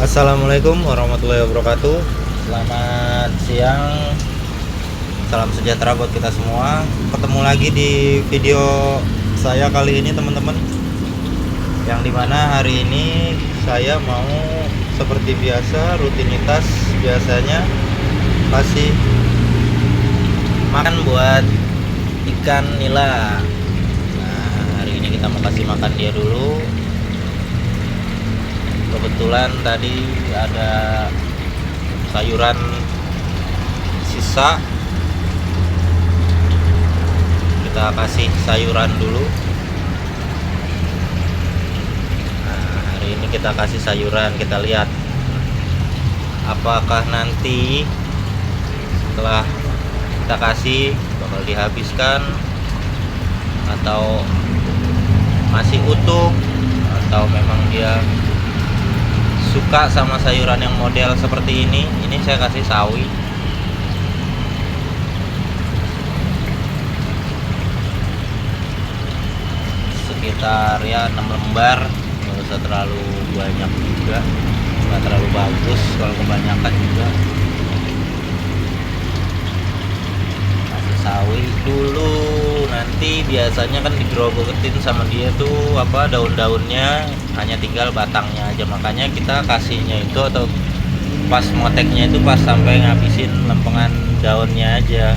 Assalamualaikum warahmatullahi wabarakatuh. Selamat siang. Salam sejahtera buat kita semua. Ketemu lagi di video saya kali ini teman-teman. Yang dimana hari ini saya mau seperti biasa, rutinitas biasanya kasih makan buat ikan nila. Nah, hari ini kita mau kasih makan dia dulu. Kebetulan tadi ada sayuran sisa, kita kasih sayuran dulu. Nah, hari ini kita kasih sayuran, kita lihat apakah nanti setelah kita kasih bakal dihabiskan atau masih utuh, atau memang dia suka sama sayuran yang model seperti ini. Ini saya kasih sawi. Sekitar ya 6 lembar, nggak usah terlalu banyak juga, nggak terlalu bagus kalau kebanyakan juga. Kasih sawi dulu, nanti biasanya kan digerogotin sama dia tuh daun-daunnya, hanya tinggal batangnya aja. Makanya kita kasihnya itu, atau pas moteknya itu pas sampai ngabisin lempengan daunnya aja.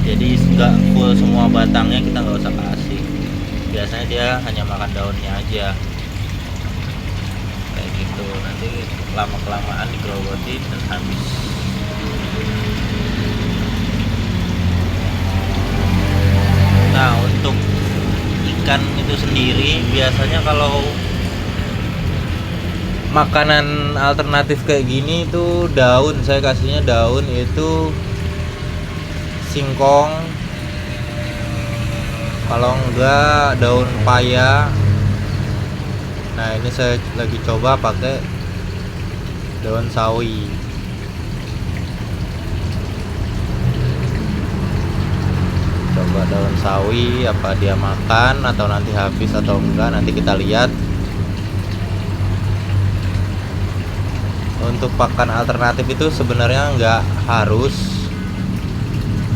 Jadi nggak full semua batangnya, kita nggak usah kasih. Biasanya dia hanya makan daunnya aja kayak gitu. Nanti lama kelamaan digerogotin dan habis. Nah, untuk ikan itu sendiri biasanya kalau makanan alternatif kayak gini itu daun, saya kasihnya daun itu singkong, kalau enggak daun paya. Nah, ini saya lagi coba pakai daun sawi. Coba daun sawi apa dia makan atau nanti habis atau enggak, nanti kita lihat. Untuk pakan alternatif itu sebenarnya nggak harus,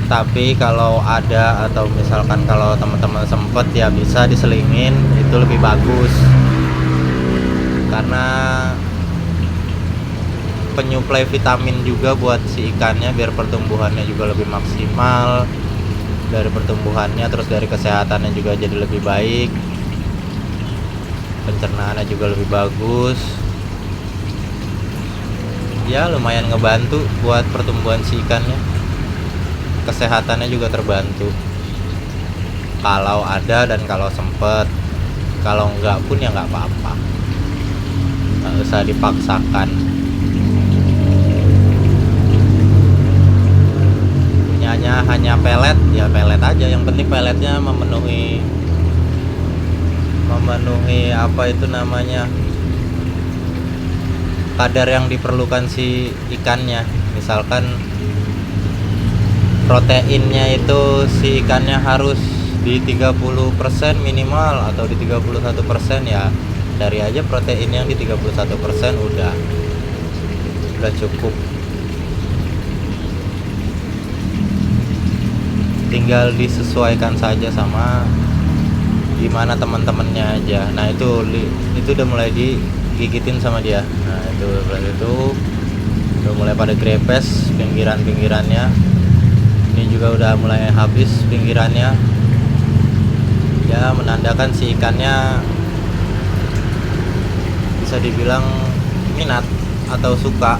tapi kalau ada atau misalkan kalau teman-teman sempet ya bisa diselingin, itu lebih bagus karena penyuplai vitamin juga buat si ikannya, biar pertumbuhannya juga lebih maksimal. Dari pertumbuhannya, terus dari kesehatannya juga jadi lebih baik, pencernaannya juga lebih bagus. Ya lumayan ngebantu buat pertumbuhan si ikannya, kesehatannya juga terbantu kalau ada dan kalau sempet. Kalau enggak pun ya nggak apa-apa, nggak usah dipaksakan. Punyanya hanya pelet, ya pelet aja, yang penting peletnya memenuhi apa itu namanya, kadar yang diperlukan si ikannya. Misalkan proteinnya itu si ikannya harus di 30% minimal atau di 31%, ya dari aja protein yang di 31% udah cukup. Tinggal disesuaikan saja sama gimana teman-temannya aja. Nah, itu udah mulai digigitin sama dia. Nah, itu berarti itu udah mulai pada grepes pinggirannya. Ini juga udah mulai habis pinggirannya. Ya menandakan si ikannya bisa dibilang minat atau suka.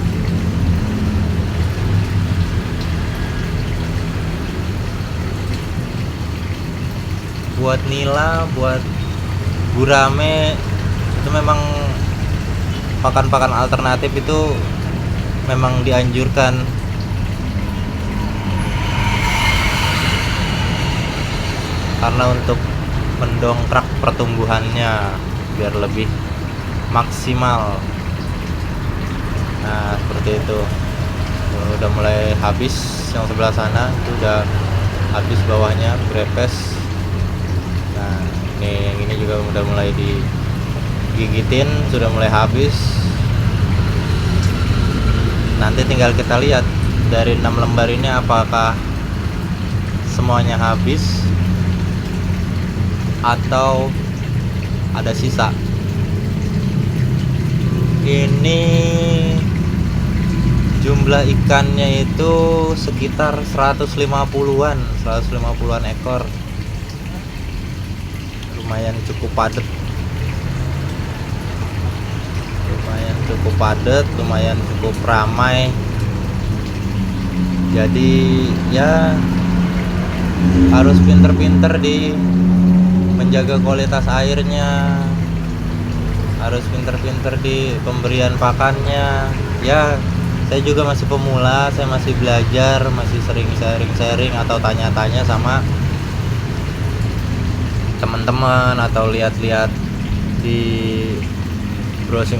Buat nila, buat gurame itu memang pakan-pakan alternatif itu memang dianjurkan, karena untuk mendongkrak pertumbuhannya biar lebih maksimal. Nah, seperti itu. Udah mulai habis yang sebelah sana, itu udah habis bawahnya grepes. Nah, yang ini juga udah mulai digigitin, sudah mulai habis. Nanti tinggal kita lihat dari 6 lembar ini apakah semuanya habis atau ada sisa. Ini jumlah ikannya itu sekitar 150-an ekor. Lumayan cukup padat, lumayan cukup ramai. Jadi ya harus pinter-pinter di menjaga kualitas airnya, harus pinter-pinter di pemberian pakannya. Ya saya juga masih pemula, saya masih belajar, masih sering sharing atau tanya-tanya sama teman-teman atau lihat-lihat di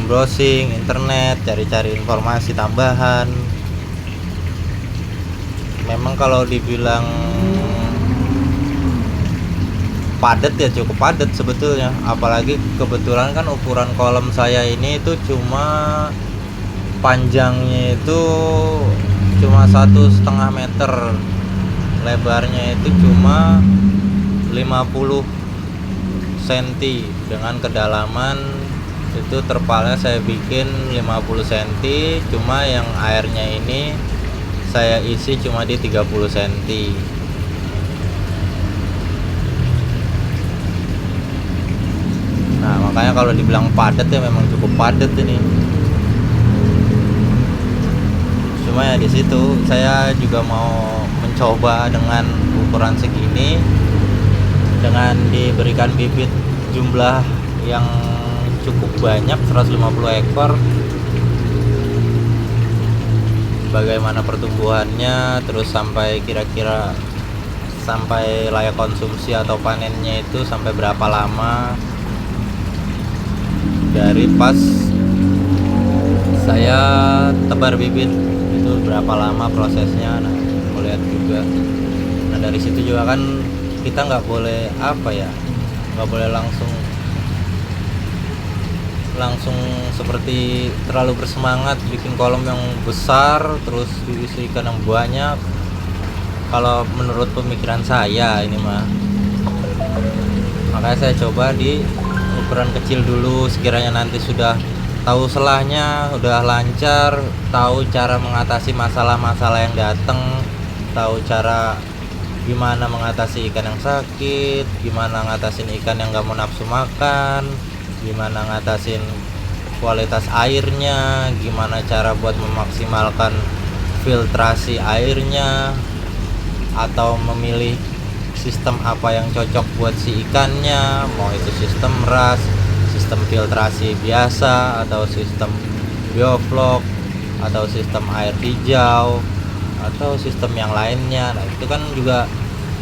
browsing internet, cari-cari informasi tambahan. Memang kalau dibilang padat ya cukup padat sebetulnya, apalagi kebetulan kan ukuran kolam saya ini itu cuma panjangnya itu cuma 1,5 meter, lebarnya itu cuma 50 cm, dengan kedalaman itu terpalnya saya bikin 50 cm, cuma yang airnya ini saya isi cuma di 30 cm. Nah makanya kalau dibilang padat ya memang cukup padat ini. Cuma ya di situ saya juga mau mencoba dengan ukuran segini, dengan diberikan bibit jumlah yang cukup banyak 150 ekor, bagaimana pertumbuhannya, terus sampai kira-kira sampai layak konsumsi atau panennya itu sampai berapa lama dari pas saya tebar bibit itu berapa lama prosesnya. Nah mau lihat juga. Nah dari situ juga kan kita nggak boleh nggak boleh langsung seperti terlalu bersemangat bikin kolam yang besar terus diisi ikan yang banyak. Kalau menurut pemikiran saya ini mah, makanya saya coba di ukuran kecil dulu. Sekiranya nanti sudah tahu selahnya, udah lancar, tahu cara mengatasi masalah-masalah yang datang, tahu cara gimana mengatasi ikan yang sakit, gimana ngatasin ikan yang gak mau nafsu makan, gimana ngatasin kualitas airnya, gimana cara buat memaksimalkan filtrasi airnya, atau memilih sistem apa yang cocok buat si ikannya, mau itu sistem ras, sistem filtrasi biasa, atau sistem bioflok, atau sistem air hijau, atau sistem yang lainnya. Nah itu kan juga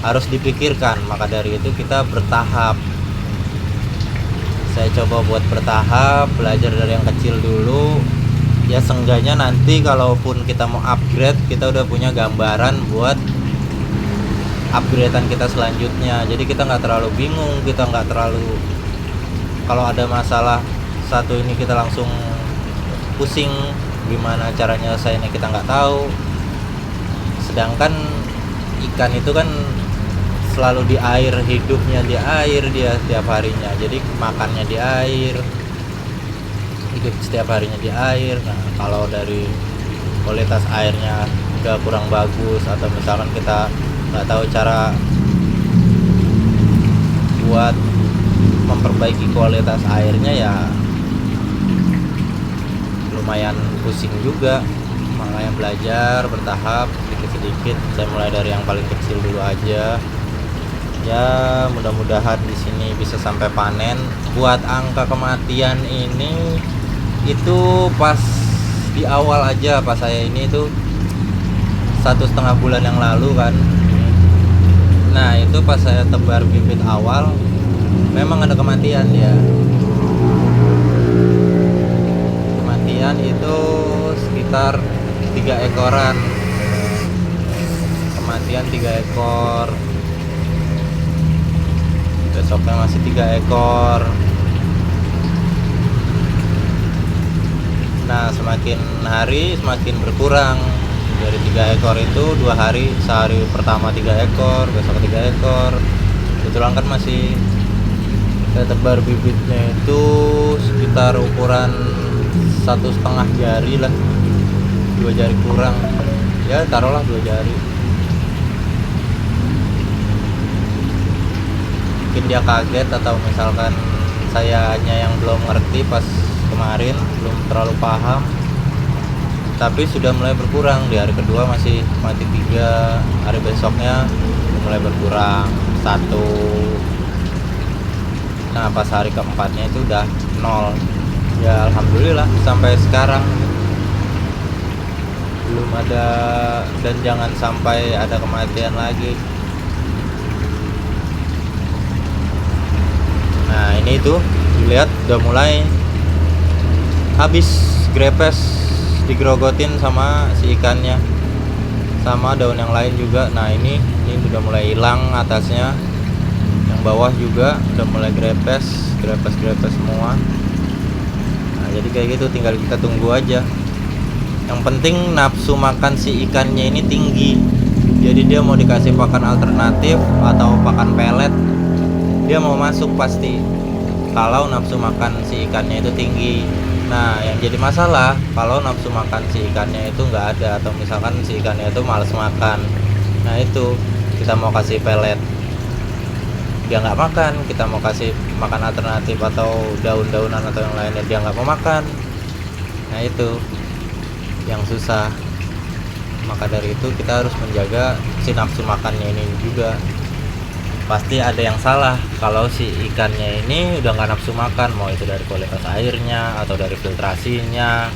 harus dipikirkan. Maka dari itu kita bertahap. Saya coba buat bertahap, belajar dari yang kecil dulu. Ya seenggaknya nanti kalaupun kita mau upgrade, kita udah punya gambaran buat upgradean kita selanjutnya. Jadi kita nggak terlalu bingung, kita nggak terlalu, kalau ada masalah satu ini kita langsung pusing gimana caranya nyelesainnya, kita nggak tahu. Sedangkan ikan itu kan selalu di air, hidupnya di air dia setiap harinya, jadi makannya di air, hidup setiap harinya di air. Nah kalau dari kualitas airnya udah kurang bagus, atau misalkan kita nggak tahu cara buat memperbaiki kualitas airnya, ya lumayan pusing juga. Makanya belajar bertahap sedikit-sedikit. Saya mulai dari yang paling kecil dulu aja. Ya mudah-mudahan di sini bisa sampai panen. Buat angka kematian ini itu pas di awal aja, pas saya ini itu 1,5 bulan yang lalu kan. Nah itu pas saya tebar bibit awal memang ada kematian ya. Kematian itu sekitar 3 ekoran. Kematian 3 ekor. Besoknya masih 3 ekor. Nah semakin hari semakin berkurang. Dari 3 ekor itu 2 hari, sehari pertama 3 ekor, besok 3 ekor. Kebetulan kan masih tebar bibitnya itu sekitar ukuran 1,5 jari lah, 2 jari kurang, ya taruhlah 2 jari. Mungkin dia kaget atau misalkan sayanya yang belum ngerti pas kemarin, belum terlalu paham, tapi sudah mulai berkurang. Di hari kedua masih 3, hari besoknya mulai berkurang 1. Nah pas hari keempatnya itu udah 0. Ya alhamdulillah sampai sekarang belum ada, dan jangan sampai ada kematian lagi. Nah ini tuh dilihat udah mulai habis grepes, digerogotin sama si ikannya, sama daun yang lain juga. Nah ini udah mulai hilang atasnya, yang bawah juga udah mulai grepes semua. Nah jadi kayak gitu, tinggal kita tunggu aja. Yang penting nafsu makan si ikannya ini tinggi, jadi dia mau dikasih pakan alternatif atau pakan pelet, dia mau masuk pasti kalau nafsu makan si ikannya itu tinggi. Nah yang jadi masalah kalau nafsu makan si ikannya itu nggak ada, atau misalkan si ikannya itu males makan. Nah itu kita mau kasih pelet dia nggak makan, kita mau kasih makan alternatif atau daun-daunan atau yang lainnya dia nggak mau makan. Nah itu yang susah. Maka dari itu kita harus menjaga si nafsu makannya ini juga. Pasti ada yang salah kalau si ikannya ini udah nggak nafsu makan, mau itu dari kualitas airnya, atau dari filtrasinya,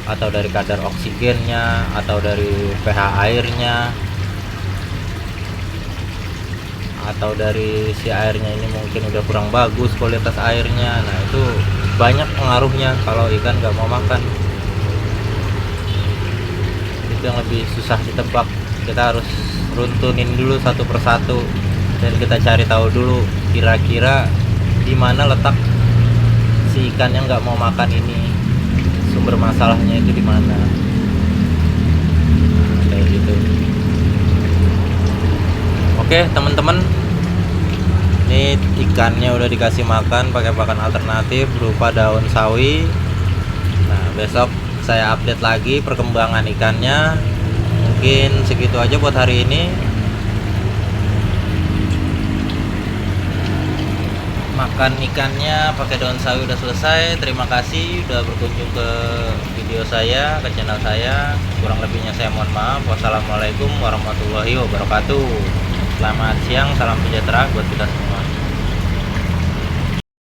atau dari kadar oksigennya, atau dari pH airnya, atau dari si airnya ini mungkin udah kurang bagus kualitas airnya. Nah itu banyak pengaruhnya kalau ikan nggak mau makan. Itu yang lebih susah ditebak. Kita harus runtunin dulu satu persatu, dan kita cari tahu dulu kira-kira di mana letak si ikan yang nggak mau makan ini, sumber masalahnya itu di mana. Nah, kayak gitu. Oke teman-teman, ini ikannya udah dikasih makan pakai pakan alternatif berupa daun sawi. Nah besok saya update lagi perkembangan ikannya. Mungkin segitu aja buat hari ini. Makan ikannya pakai daun sawi udah selesai. Terima kasih udah berkunjung ke video saya, ke channel saya. Kurang lebihnya saya mohon maaf. Wassalamualaikum warahmatullahi wabarakatuh. Selamat siang, salam sejahtera buat kita semua.